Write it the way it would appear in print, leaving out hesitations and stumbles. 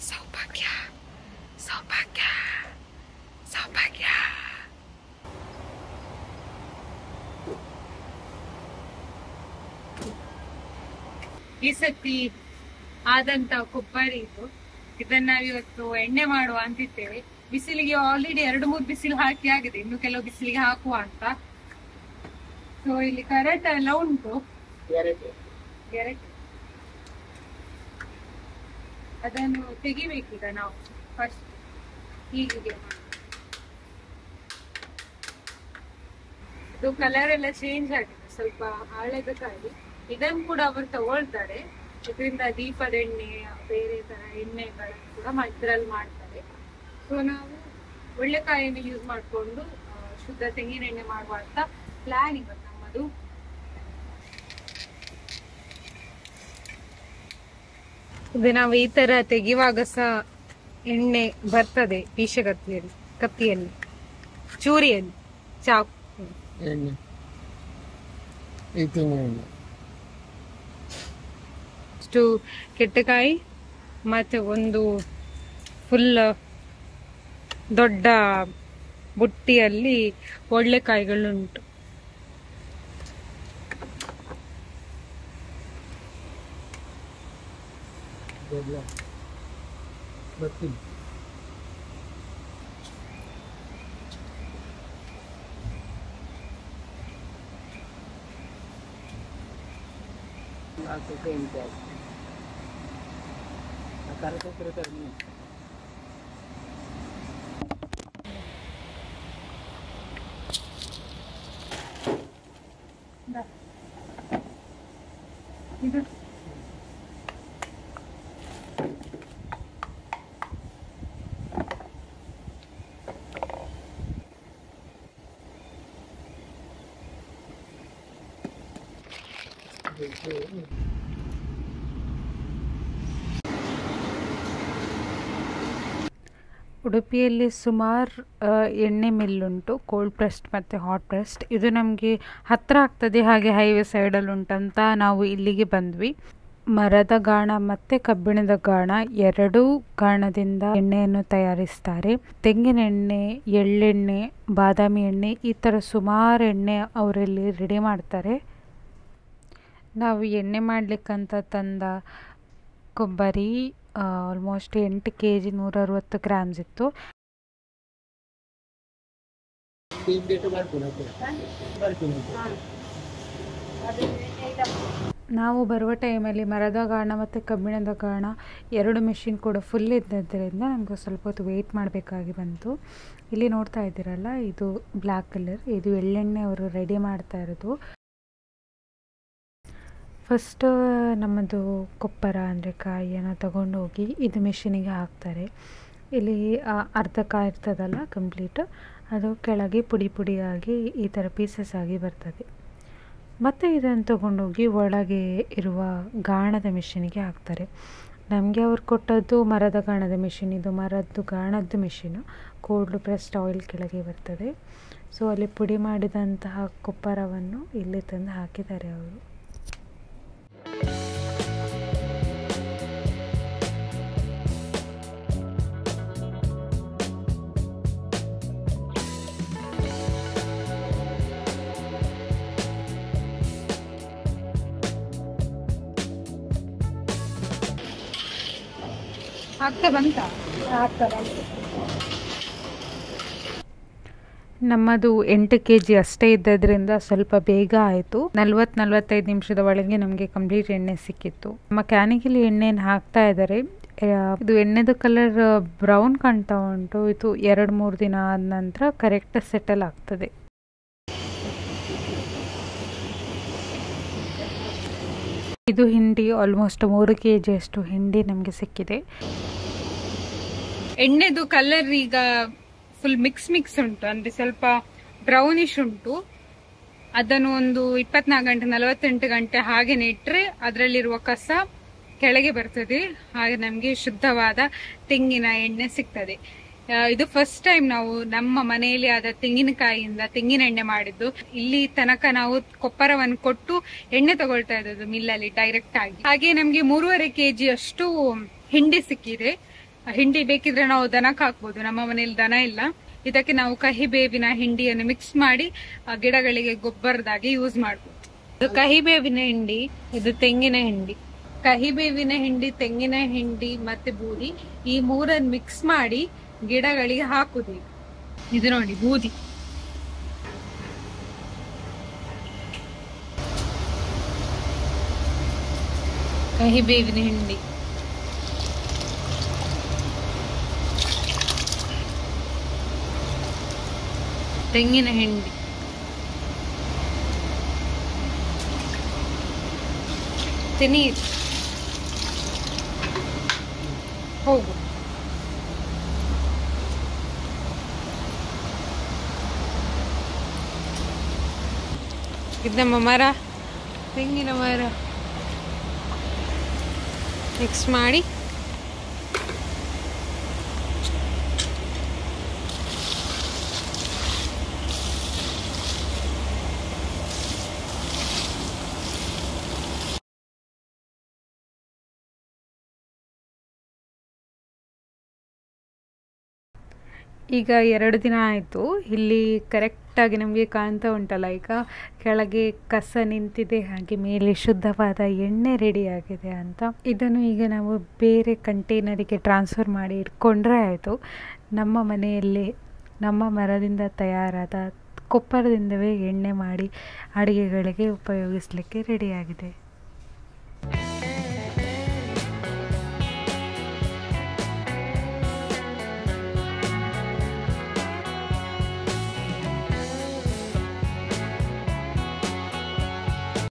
ಸೌಭಾಗ್ಯ ಸೌಭಾಗ್ಯ ಸೌಭಾಗ್ಯ. ಈ ಸತಿ ಆದಂತ ಕೊಬ್ಬರಿ ಇದು. ಇದನ್ನ ನಾವಿವತ್ತು ಎಣ್ಣೆ ಮಾಡುವ ಅಂತಿದ್ದೇವೆ. ಬಿಸಿಲಿಗೆ ಆಲ್ರೆಡಿ 2-3 ಬಿಸಿಲು ಹಾಕಿ ಆಗಿದೆ, ಇನ್ನು ಕೆಲವು ಬಿಸಿಲಿಗೆ ಹಾಕುವ ಅಂತ. ಸೊ ಇಲ್ಲಿ ಕರೆಂಟ್ ಎಲ್ಲ ಉಂಟು, ಅದನ್ನು ತೆಗಿಬೇಕೀಗ ನಾವು ಫಸ್ಟ್. ಹೀಗೆ ಇದು ಕಲರ್ ಎಲ್ಲ ಚೇಂಜ್ ಆಗಿದೆ, ಸ್ವಲ್ಪ ಹಳೆದ ಕಾಯಿ. ಇದನ್ನು ಕೂಡ ಅವರು ತಗೊಳ್ತಾರೆ, ಇದರಿಂದ ದೀಪದ ಎಣ್ಣೆ ಬೇರೆ ತರ ಎಣ್ಣೆಗಳನ್ನು ಕೂಡ ಇದ್ರಲ್ಲಿ ಮಾಡ್ತಾರೆ. ಸೊ ನಾವು ಒಳ್ಳೆಕಾಯಿಯನ್ನು ಯೂಸ್ ಮಾಡಿಕೊಂಡು ಶುದ್ಧ ತೆಂಗಿನ ಎಣ್ಣೆ ಮಾಡುವ ಅಂತ ಪ್ಲಾನ್ ಇವತ್ತು ನಮ್ಮದು. ಇದು ನಾವು ಈ ತರ ತೆಗೆಯುವಾಗ ಸಹ ಎಣ್ಣೆ ಬರ್ತದೆ ಕತ್ತಿಯಲ್ಲಿ ಚೂರಿಯಲ್ಲಿ ಚಾಕು ಇಷ್ಟು ಕೆಟ್ಟಕಾಯಿ ಮತ್ತೆ ಒಂದು ಫುಲ್ ದೊಡ್ಡ ಬುಟ್ಟಿಯಲ್ಲಿ ಒಳ್ಳೆಕಾಯಿಗಳುಂಟು. ಇದು ಉಡುಪಿಯಲ್ಲಿ ಸುಮಾರು ಎಣ್ಣೆ ಮಿಲ್ಲುಂಟು, ಕೋಲ್ಡ್ ಪ್ರೆಸ್ಡ್ ಮತ್ತು ಹಾಟ್ ಪ್ರೆಸ್ಡ್. ಇದು ನಮಗೆ ಹತ್ತಿರ ಆಗ್ತದೆ, ಹಾಗೆ ಹೈವೇ ಸೈಡಲ್ಲಿ ಉಂಟಂತ ನಾವು ಇಲ್ಲಿಗೆ ಬಂದ್ವಿ. ಮರದ ಗಾಣ ಮತ್ತು ಕಬ್ಬಿಣದ ಗಾಣ ಎರಡೂ ಗಾಣದಿಂದ ಎಣ್ಣೆಯನ್ನು ತಯಾರಿಸ್ತಾರೆ. ತೆಂಗಿನ ಎಣ್ಣೆ, ಎಳ್ಳೆಣ್ಣೆ, ಬಾದಾಮಿ ಎಣ್ಣೆ, ಈ ಥರ ಸುಮಾರು ಎಣ್ಣೆ ಅವರಲ್ಲಿ ರೆಡಿ ಮಾಡ್ತಾರೆ. ನಾವು ಎಣ್ಣೆ ಮಾಡಲಿಕ್ಕಂತ ತಂದ ಕೊಬ್ಬರಿ ಆಲ್ಮೋಸ್ಟ್ 8 kg 160 ಗ್ರಾಮ್ಸ್ ಇತ್ತು. ನಾವು ಬರುವ ಟೈಮಲ್ಲಿ ಮರದ ಗಾಣ ಮತ್ತು ಕಬ್ಬಿಣದ ಗಾಣ ಎರಡು ಮೆಷಿನ್ ಕೂಡ ಫುಲ್ ಇದ್ದದ್ದರಿಂದ ನಮಗೆ ಸ್ವಲ್ಪ ಹೊತ್ತು ವೆಯ್ಟ್ ಮಾಡಬೇಕಾಗಿ ಬಂತು. ಇಲ್ಲಿ ನೋಡ್ತಾ ಇದ್ದೀರಲ್ಲ, ಇದು ಬ್ಲ್ಯಾಕ್ ಕಲರ್, ಇದು ಎಳ್ಳೆಣ್ಣೆ ಅವರು ರೆಡಿ ಮಾಡ್ತಾ ಇರೋದು. ಫಸ್ಟ್ ನಮ್ಮದು ಕೊಪ್ಪರ ಅಂದರೆ ಕಾಯಿಯನ್ನು ತಗೊಂಡೋಗಿ ಇದು ಮಿಷಿನಿಗೆ ಹಾಕ್ತಾರೆ. ಇಲ್ಲಿ ಅರ್ಧ ಕಾಯಿ ಇರ್ತದಲ್ಲ ಕಂಪ್ಲೀಟ್, ಅದು ಕೆಳಗೆ ಪುಡಿ ಪುಡಿಯಾಗಿ ಈ ಥರ ಪೀಸಸ್ ಆಗಿ ಬರ್ತದೆ. ಮತ್ತು ಇದನ್ನು ತಗೊಂಡೋಗಿ ಒಳಗೆ ಇರುವ ಗಾಣದ ಮಿಷಿನಿಗೆ ಹಾಕ್ತಾರೆ. ನಮಗೆ ಅವ್ರು ಕೊಟ್ಟದ್ದು ಮರದ ಗಾಣದ ಮಿಷಿನ್, ಇದು ಮರದ್ದು ಗಾಣದ್ದು ಮಿಷಿನು. ಕೋಲ್ಡ್ ಪ್ರೆಸ್ಡ್ ಆಯಿಲ್ ಕೆಳಗೆ ಬರ್ತದೆ. ಸೊ ಅಲ್ಲಿ ಪುಡಿ ಮಾಡಿದಂತಹ ಕೊಪ್ಪರವನ್ನು ಇಲ್ಲಿ ತಂದು ಹಾಕಿದ್ದಾರೆ ಅವರು. ನಮ್ಮದು 8 kg ಅಷ್ಟೇ ಇದ್ದದ್ರಿಂದ ಸ್ವಲ್ಪ ಬೇಗ ಆಯಿತು. 40-45 ನಿಮಿಷದ ಒಳಗೆ ನಮಗೆ ಕಂಪ್ಲೀಟ್ ಎಣ್ಣೆ ಸಿಕ್ಕಿತ್ತು. ನಮ್ಮ ಕ್ಯಾನಿಗೆ ಎಣ್ಣೆಯನ್ನು ಹಾಕ್ತಾ ಇದ್ದಾರೆ. ಇದು ಎಣ್ಣೆದು ಕಲರ್ ಬ್ರೌನ್ ಕಾಣ್ತಾ ಉಂಟು. ಇದು 2-3 ದಿನ ಆದ ನಂತರ ಕರೆಕ್ಟ್ ಸೆಟಲ್ ಆಗ್ತದೆ. ಇದು ಹಿಂಡಿ ಆಲ್ಮೋಸ್ಟ್ 3 kg ಅಷ್ಟು ಹಿಂಡಿ ನಮಗೆ ಸಿಕ್ಕಿದೆ. ಎಣ್ಣೆದು ಕಲರ್ ಈಗ ಫುಲ್ ಮಿಕ್ಸ್ ಉಂಟು, ಅಂದ್ರೆ ಸ್ವಲ್ಪ ಬ್ರೌನಿಶ್ ಉಂಟು. ಅದನ್ನು ಒಂದು 24 ಗಂಟೆ 48 ಗಂಟೆ ಹಾಗೆನೆ ಇಟ್ಟರೆ ಅದರಲ್ಲಿರುವ ಕಸ ಕೆಳಗೆ ಬರ್ತದೆ, ಹಾಗೆ ನಮಗೆ ಶುದ್ಧವಾದ ತೆಂಗಿನ ಎಣ್ಣೆ ಸಿಗ್ತದೆ. ಇದು ಫಸ್ಟ್ ಟೈಮ್ ನಾವು ನಮ್ಮ ಮನೆಯಲ್ಲಿ ಆದ ತೆಂಗಿನಕಾಯಿಯಿಂದ ತೆಂಗಿನ ಎಣ್ಣೆ ಮಾಡಿದ್ದು. ಇಲ್ಲಿ ತನಕ ನಾವು ಕೊಪ್ಪರವನ್ನು ಕೊಟ್ಟು ಎಣ್ಣೆ ತಗೊಳ್ತಾ ಇದ್ದದ್ದು ಮಿಲ್ಲಲ್ಲಿ ಡೈರೆಕ್ಟ್ ಆಗಿ. ಹಾಗೆ ನಮ್ಗೆ 3.5 kg ಅಷ್ಟು ಹಿಂಡಿ ಸಿಕ್ಕಿದೆ. ಹಿಂಡಿ ಬೇಕಿದ್ರೆ ನಾವು ದನಕ್ಕೆ ಹಾಕ್ಬೋದು, ನಮ್ಮ ಮನೆಯಲ್ಲಿ ದನ ಇಲ್ಲ. ಇದಕ್ಕೆ ನಾವು ಕಹಿಬೇವಿನ ಹಿಂಡಿಯನ್ನು ಮಿಕ್ಸ್ ಮಾಡಿ ಗಿಡಗಳಿಗೆ ಗೊಬ್ಬರದಾಗಿ ಯೂಸ್ ಮಾಡ್ಬೋದು. ಇದು ಕಹಿಬೇವಿನ ಹಿಂಡಿ, ಇದು ತೆಂಗಿನ ಹಿಂಡಿ. ಕಹಿಬೇವಿನ ಹಿಂಡಿ, ತೆಂಗಿನ ಹಿಂಡಿ ಮತ್ತೆ ಬೂದಿ, ಈ ಮೂರನ್ನು ಮಿಕ್ಸ್ ಮಾಡಿ ಗಿಡಗಳಿಗೆ ಹಾಕುದು. ಇದು ನೋಡಿ ಬೂದಿ. ಕಹಿಬೇವಿನ ಹಿಂಡಿ, ತೆಂಗಿನ ಹಿಂಡಿ, ನೀರು ಹೋಗು. ಇದು ನಮ್ಮ ಮರ, ತೆಂಗಿನ ಮರ. ಮಿಕ್ಸ್ ಮಾಡಿ ಈಗ 2 ದಿನ ಆಯಿತು. ಇಲ್ಲಿ ಕರೆಕ್ಟಾಗಿ ನಮಗೆ ಕಾಣ್ತಾ ಉಂಟಲ್ಲ, ಈಗ ಕೆಳಗೆ ಕಸ ನಿಂತಿದೆ, ಹಾಗೆ ಮೇಲೆ ಶುದ್ಧವಾದ ಎಣ್ಣೆ ರೆಡಿಯಾಗಿದೆ ಅಂತ. ಇದನ್ನು ಈಗ ನಾವು ಬೇರೆ ಕಂಟೈನರಿಗೆ ಟ್ರಾನ್ಸ್ಫರ್ ಮಾಡಿ ಇಟ್ಕೊಂಡ್ರೆ ಆಯಿತು. ನಮ್ಮ ಮನೆಯಲ್ಲಿ ನಮ್ಮ ಮರದಿಂದ ತಯಾರಾದ ಕೊಪ್ಪರದಿಂದವೇ ಎಣ್ಣೆ ಮಾಡಿ ಅಡುಗೆಗಳಿಗೆ ಉಪಯೋಗಿಸಲಿಕ್ಕೆ ರೆಡಿಯಾಗಿದೆ.